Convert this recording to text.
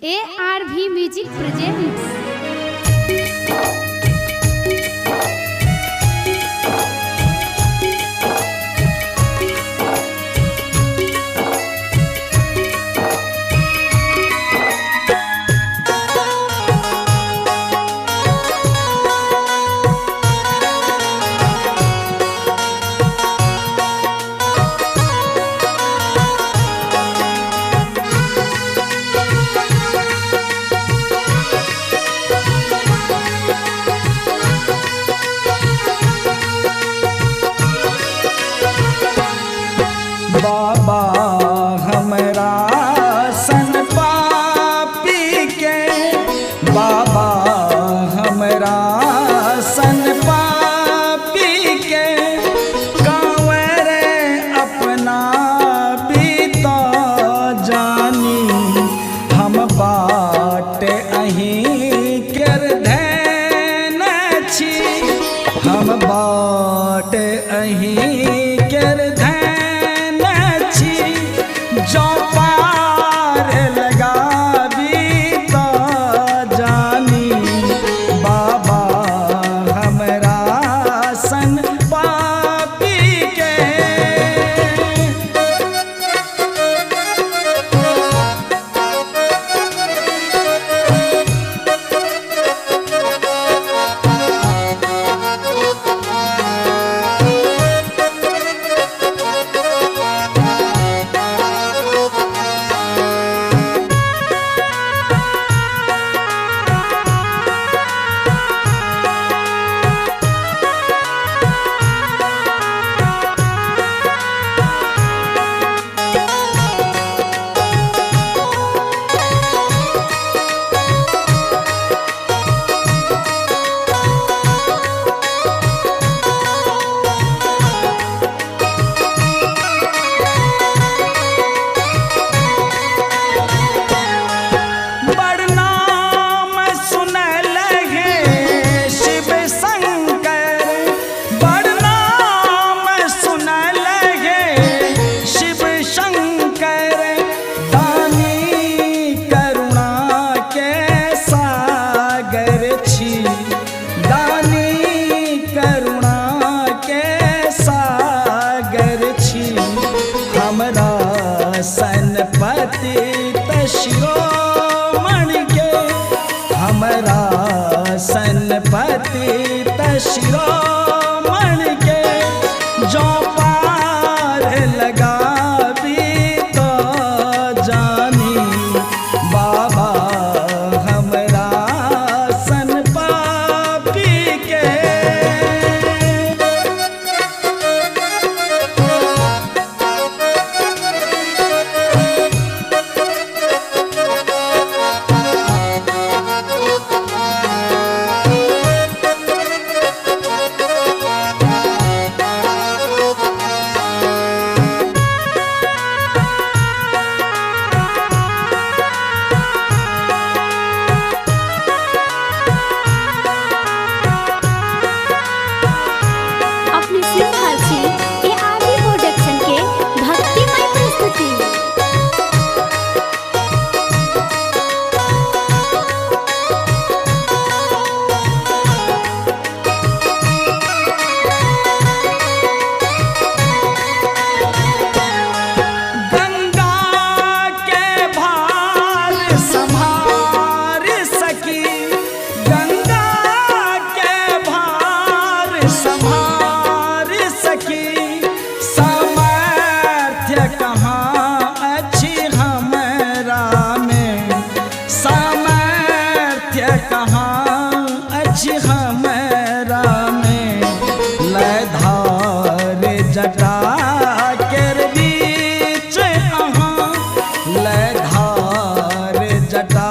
ARV Music presents बाबा हमरा सन पापी के, बाबा हमरा सन पापी के, कांवर अपना बीता जानी, हम बाट अहीं कर धैन छी, हम बाट अहीं कर धैन जो पार लगावी तो जानी, बाबा हमरा सन पापी के। सनपति शिरोमणि के, हमरा सनपति शिरोमणि के, जो पार लगावी तो जानी, बाबा हमरा सन पापी के। संभार सकी सामर्थ्य कहाँ अच्छी हमरा में, सामर्थ्य कहाँ अच्छी हमरा में, लयधार जटा केर बीच अहाँ, लयधार जटा